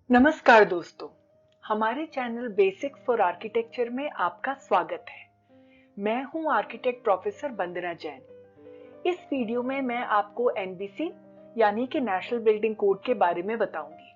नमस्कार दोस्तों, हमारे चैनल बेसिक्स फॉर आर्किटेक्चर में आपका स्वागत है। मैं हूं आर्किटेक्ट प्रोफेसर वंदना जैन। इस वीडियो में मैं आपको एनबीसी यानी कि नेशनल बिल्डिंग कोड के बारे में बताऊंगी।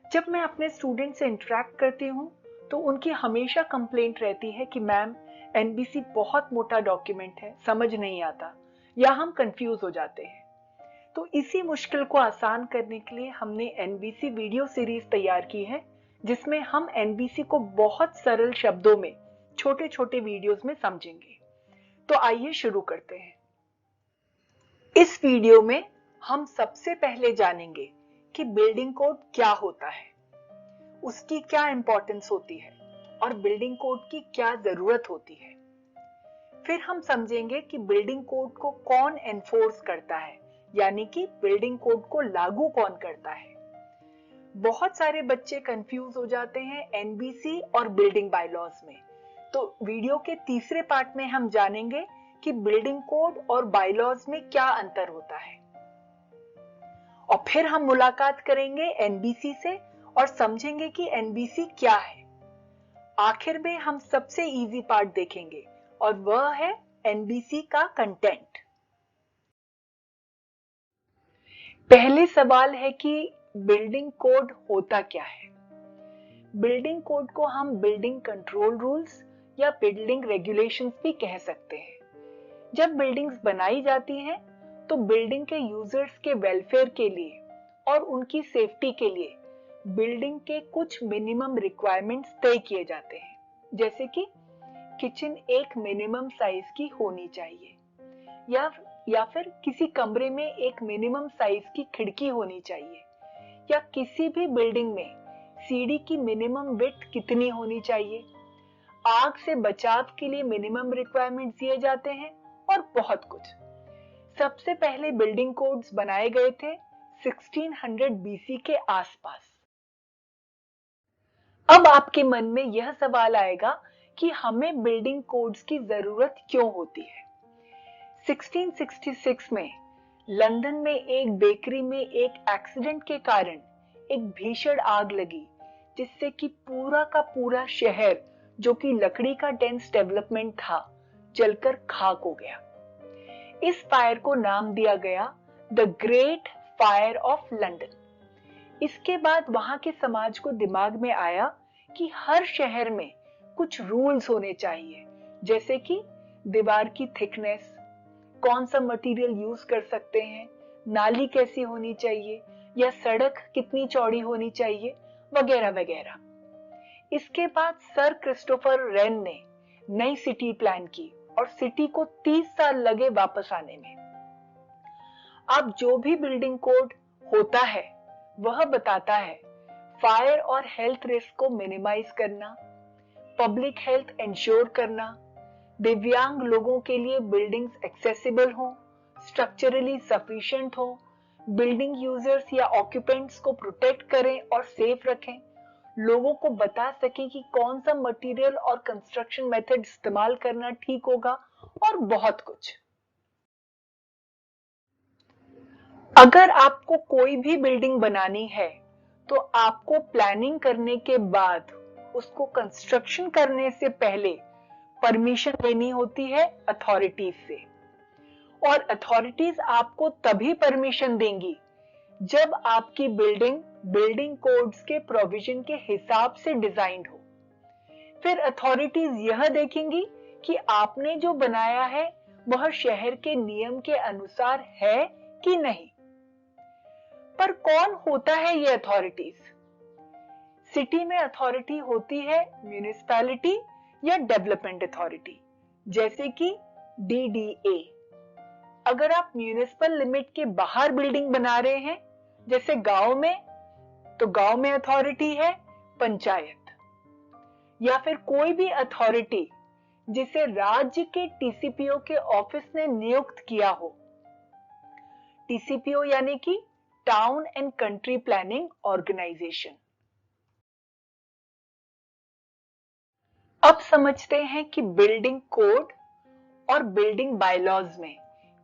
जब मैं अपने स्टूडेंट से इंटरेक्ट करती हूं तो उनकी हमेशा कंप्लेंट रहती है कि मैम एनबीसी बहुत मोटा डॉक्यूमेंट है, समझ नहीं आता या हम कंफ्यूज हो जाते हैं। तो इसी मुश्किल को आसान करने के लिए हमने एनबीसी वीडियो सीरीज तैयार की है, जिसमें हम एनबीसी को बहुत सरल शब्दों में छोटे छोटे वीडियोस में समझेंगे। तो आइए शुरू करते हैं। इस वीडियो में हम सबसे पहले जानेंगे कि बिल्डिंग कोड क्या होता है, उसकी क्या इंपॉर्टेंस होती है और बिल्डिंग कोड की क्या जरूरत होती है। फिर हम समझेंगे कि बिल्डिंग कोड को कौन एनफोर्स करता है, यानी कि बिल्डिंग कोड को लागू कौन करता है। बहुत सारे बच्चे कंफ्यूज हो जाते हैं एनबीसी और बिल्डिंग बायलॉज में। तो वीडियो के तीसरे पार्ट में हम जानेंगे कि बिल्डिंग कोड और बायलॉज में क्या अंतर होता है। और फिर हम मुलाकात करेंगे एनबीसी से और समझेंगे कि एनबीसी क्या है। आखिर में हम सबसे इजी पार्ट देखेंगे और वह है एनबीसी का कंटेंट। पहले सवाल है कि बिल्डिंग कोड होता क्या है। बिल्डिंग कोड को हम बिल्डिंग कंट्रोल रूल्स या बिल्डिंग रेगुलेशंस भी कह सकते हैं। जब बिल्डिंग्स बनाई जाती हैं तो बिल्डिंग के यूजर्स के वेलफेयर के लिए और उनकी सेफ्टी के लिए बिल्डिंग के कुछ मिनिमम रिक्वायरमेंट्स तय किए जाते हैं, जैसे कि किचन एक मिनिमम साइज की होनी चाहिए या फिर किसी कमरे में एक मिनिमम साइज की खिड़की होनी चाहिए, या किसी भी बिल्डिंग में सीढ़ी की मिनिमम विड्थ कितनी होनी चाहिए। आग से बचाव के लिए मिनिमम रिक्वायरमेंट्स दिए जाते हैं और बहुत कुछ। सबसे पहले बिल्डिंग कोड्स बनाए गए थे 1600 बीसी के आसपास। अब आपके मन में यह सवाल आएगा कि हमें बिल्डिंग कोड्स की जरूरत क्यों होती है। 1666 में लंदन में एक बेकरी में एक एक्सीडेंट के कारण एक भीषण आग लगी, जिससे कि पूरा का पूरा शहर, जो कि लकड़ी का डेंस डेवलपमेंट था, जलकर खाक हो गया। इस फायर को नाम दिया गया the great fire of London. इसके बाद वहां के समाज को दिमाग में आया कि हर शहर में कुछ रूल्स होने चाहिए, जैसे कि दीवार की थिकनेस, कौन सा मटेरियल यूज कर सकते हैं, नाली कैसी होनी चाहिए, या सड़क कितनी चौड़ी होनी चाहिए, वगैरह वगैरह। इसके बाद सर क्रिस्टोफर रेन ने नई सिटी प्लान की और सिटी को 30 साल लगे वापस आने में। अब जो भी बिल्डिंग कोड होता है वह बताता है फायर और हेल्थ रिस्क को मिनिमाइज करना, पब्लिक हेल्थ इंश्योर करना, दिव्यांग लोगों के लिए बिल्डिंग्स एक्सेसिबल हो, स्ट्रक्चरली सफिशिएंट हो, बिल्डिंग यूजर्स या ऑक्यूपेंट्स को प्रोटेक्ट करें और सेफ रखें, लोगों को बता सके कि कौन सा मटेरियल और कंस्ट्रक्शन मेथड इस्तेमाल करना ठीक होगा, और बहुत कुछ। अगर आपको कोई भी बिल्डिंग बनानी है तो आपको प्लानिंग करने के बाद उसको कंस्ट्रक्शन करने से पहले परमिशन लेनी होती है अथॉरिटीज से, और अथॉरिटीज आपको तभी परमिशन देंगी जब आपकी बिल्डिंग बिल्डिंग कोड्स के प्रोविजन के हिसाब से डिजाइन हो। फिर अथॉरिटीज यह देखेंगी कि आपने जो बनाया है वह शहर के नियम के अनुसार है कि नहीं। पर कौन होता है ये अथॉरिटीज? सिटी में अथॉरिटी होती है म्युनिसिपैलिटी या डेवलपमेंट अथॉरिटी, जैसे कि डीडीए। अगर आप म्युनिसिपल लिमिट के बाहर बिल्डिंग बना रहे हैं, जैसे गांव में, तो गांव में अथॉरिटी है पंचायत, या फिर कोई भी अथॉरिटी जिसे राज्य के टीसीपीओ के ऑफिस ने नियुक्त किया हो। टीसीपीओ यानी कि town and country planning organisation. अब समझते हैं कि बिल्डिंग कोड और बिल्डिंग बायलॉज में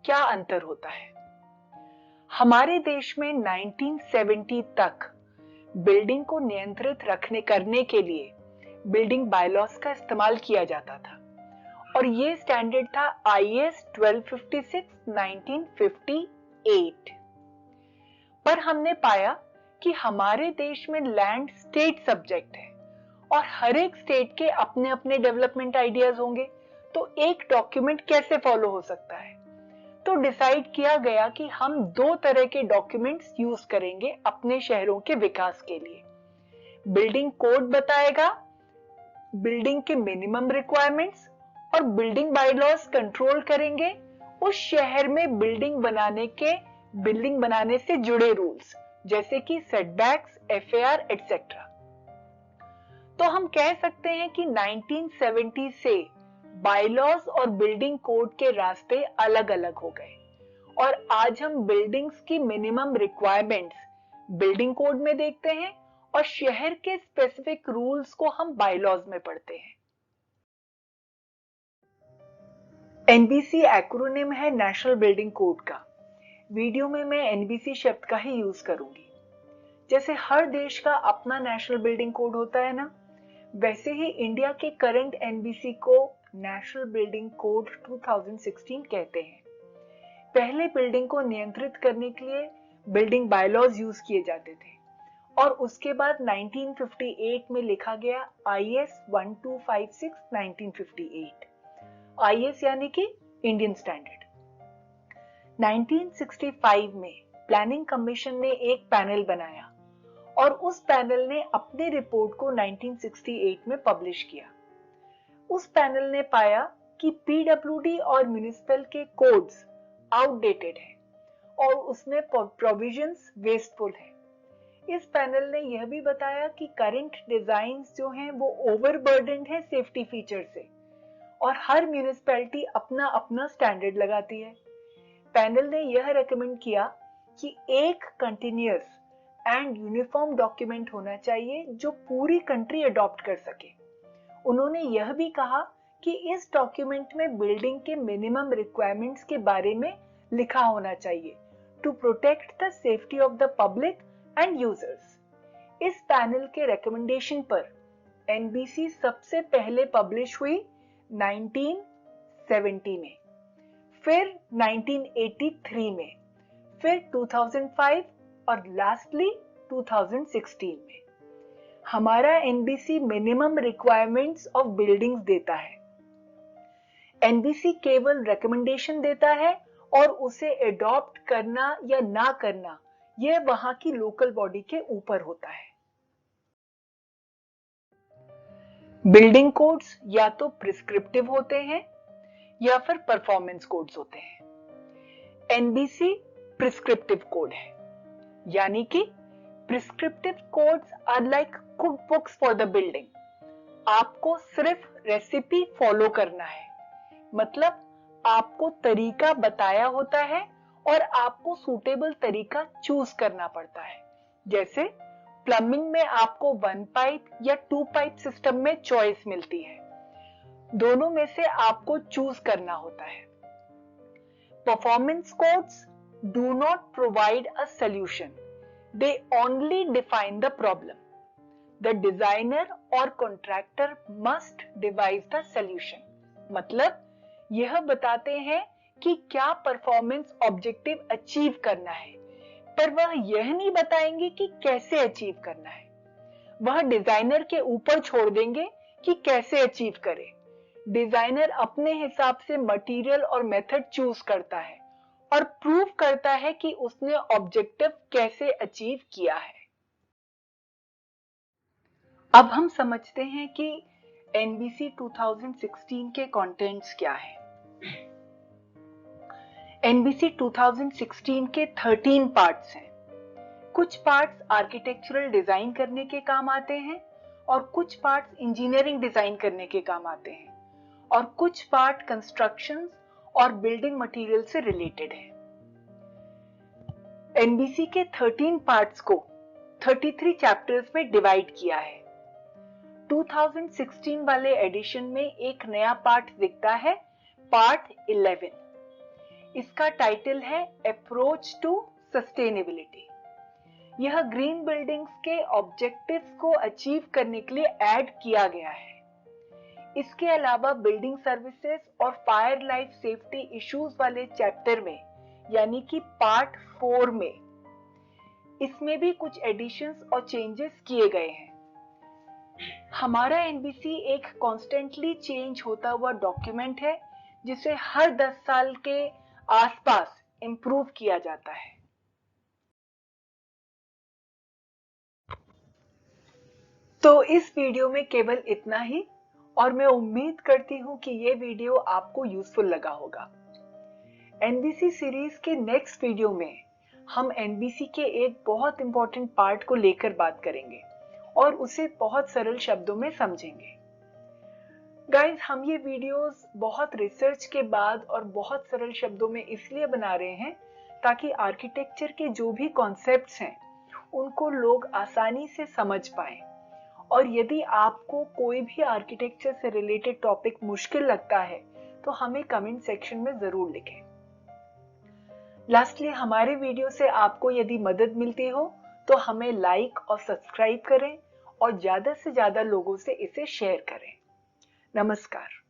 क्या अंतर होता है। हमारे देश में 1970 तक बिल्डिंग को नियंत्रित करने के लिए बिल्डिंग बायलॉज का इस्तेमाल किया जाता था और ये स्टैंडर्ड था IS 1256 1958। पर हमने पाया कि हमारे देश में लैंड स्टेट सब्जेक्ट है और हर एक स्टेट के अपने अपने डेवलपमेंट आइडियाज होंगे, तो एक डॉक्यूमेंट कैसे फॉलो हो सकता है। तो डिसाइड किया गया कि हम दो तरह के डॉक्यूमेंट्स यूज करेंगे अपने शहरों के विकास के लिए। बिल्डिंग कोड बताएगा बिल्डिंग के मिनिमम रिक्वायरमेंट्स और बिल्डिंग बायलॉज कंट्रोल करेंगे उस शहर में बिल्डिंग बनाने से जुड़े रूल्स, जैसे कि सेटबैक्स, FAR एटसेट्रा। तो हम कह सकते हैं कि 1970 से बायलॉज और बिल्डिंग कोड के रास्ते अलग अलग हो गए और आज हम बिल्डिंग्स की मिनिमम रिक्वायरमेंट्स बिल्डिंग कोड में देखते हैं और शहर के स्पेसिफिक रूल्स को हम बायलॉज में पढ़ते हैं। NBC एक्रोनिम है नेशनल बिल्डिंग कोड का। वीडियो में मैं NBC शब्द का ही यूज करूंगी। जैसे हर देश का अपना नेशनल बिल्डिंग कोड होता है ना, वैसे ही इंडिया के करंट NBC को नेशनल बिल्डिंग कोड 2016 कहते हैं। पहले बिल्डिंग को नियंत्रित करने के लिए बिल्डिंग बायलॉज यूज किए जाते थे और उसके बाद 1958 में लिखा गया IS 1256 1958। IS यानी कि इंडियन स्टैंडर्ड। 1965 में प्लानिंग कमीशन ने एक पैनल बनाया और उस पैनल ने अपनी रिपोर्ट को 1968 में पब्लिश किया। उस पैनल ने पाया कि PWD और म्युनिसिपल के कोड्स आउटडेटेड हैं और उसमें प्रोविजंस वेस्टफुल हैं। इस पैनल ने यह भी बताया कि करंट डिजाइन्स जो हैं वो ओवरबर्डन्ड है सेफ्टी फीचर से और हर म्युनिसिपैलिटी अपना अपना स्टैंडर्ड लगाती है। पैनल ने यह रेकमेंड किया कि एक कंटिन्यूअस एंड यूनिफॉर्म डॉक्यूमेंट होना चाहिए जो पूरी कंट्री अडॉप्ट कर सके। उन्होंने यह भी कहा कि इस डॉक्यूमेंट में बिल्डिंग के मिनिमम रिक्वायरमेंट्स के बारे में लिखा होना चाहिए to protect the safety of the public and users. इस पैनल के रिकमेंडेशन पर NBC सबसे पहले पब्लिश हुई 1970 में, फिर 1983 में, फिर 2005 और लास्टली 2016 में। हमारा NBC minimum requirements of buildings देता है। NBC केवल रिकमेंडेशन देता है और उसे एडॉप्ट करना या ना करना यह वहां की लोकल बॉडी के ऊपर होता है। बिल्डिंग कोड्स या तो प्रिस्क्रिप्टिव होते हैं या फिर परफॉर्मेंस कोड्स होते हैं। NBC प्रिस्क्रिप्टिव कोड है, यानी कि prescriptive codes are like cook books for the building. आपको सिर्फ रेसिपी फॉलो करना है, मतलब आपको तरीका बताया होता है और आपको सूटेबल तरीका चूज करना पड़ता है। जैसे प्लम्बिंग में आपको 1 पाइप या 2 पाइप सिस्टम में चॉइस मिलती है, दोनों में से आपको चूज करना होता है। Performance codes do not provide a solution, they only define the problem. The designer और contractor must devise the solution, मतलब यह बताते हैं कि क्या परफॉर्मेंस ऑब्जेक्टिव अचीव करना है, पर वह यह नहीं बताएंगे कि कैसे अचीव करना है। वह डिजाइनर के ऊपर छोड़ देंगे कि कैसे अचीव करे। डिजाइनर अपने हिसाब से मटेरियल और मेथड चूज करता है और प्रूव करता है कि उसने ऑब्जेक्टिव कैसे अचीव किया है। अब हम समझते हैं कि NBC 2016 के कंटेंट्स क्या है। NBC 2016 के 13 पार्ट्स हैं। कुछ पार्ट्स आर्किटेक्चरल डिजाइन करने के काम आते हैं और कुछ पार्ट्स इंजीनियरिंग डिजाइन करने के काम आते हैं और कुछ पार्ट कंस्ट्रक्शन और बिल्डिंग मटेरियल से रिलेटेड है। NBC के 13 पार्ट्स को 33 चैप्टर्स में डिवाइड किया है। 2016 वाले एडिशन में एक नया पार्ट दिखता है, पार्ट 11। इसका टाइटल है अप्रोच टू सस्टेनेबिलिटी। यह ग्रीन बिल्डिंग्स के ऑब्जेक्टिव्स को अचीव करने के लिए ऐड किया गया है। इसके अलावा बिल्डिंग सर्विसेज और फायर लाइफ सेफ्टी इश्यूज वाले चैप्टर में यानी कि पार्ट 4 में इसमें भी कुछ एडिशंस और चेंजेस किए गए हैं। हमारा एनबीसी एक कॉन्स्टेंटली चेंज होता हुआ डॉक्यूमेंट है जिसे हर 10 साल के आसपास इंप्रूव किया जाता है। तो इस वीडियो में केवल इतना ही और मैं उम्मीद करती हूं कि ये वीडियो आपको यूजफुल लगा होगा। एनबीसी सीरीज के नेक्स्ट वीडियो में हम एनबीसी के एक बहुत इंपॉर्टेंट पार्ट को लेकर बात करेंगे और उसे बहुत सरल शब्दों में समझेंगे। गाइस, हम ये वीडियोस बहुत रिसर्च के बाद और बहुत सरल शब्दों में इसलिए बना रहे हैं ताकि आर्किटेक्चर के जो भी कॉन्सेप्ट्स हैं उनको लोग आसानी से समझ पाएं। और यदि आपको कोई भी आर्किटेक्चर से रिलेटेड टॉपिक मुश्किल लगता है तो हमें कमेंट सेक्शन में जरूर लिखें। लास्टली, हमारे वीडियो से आपको यदि मदद मिलती हो तो हमें लाइक और सब्सक्राइब करें और ज्यादा से ज्यादा लोगों से इसे शेयर करें। नमस्कार।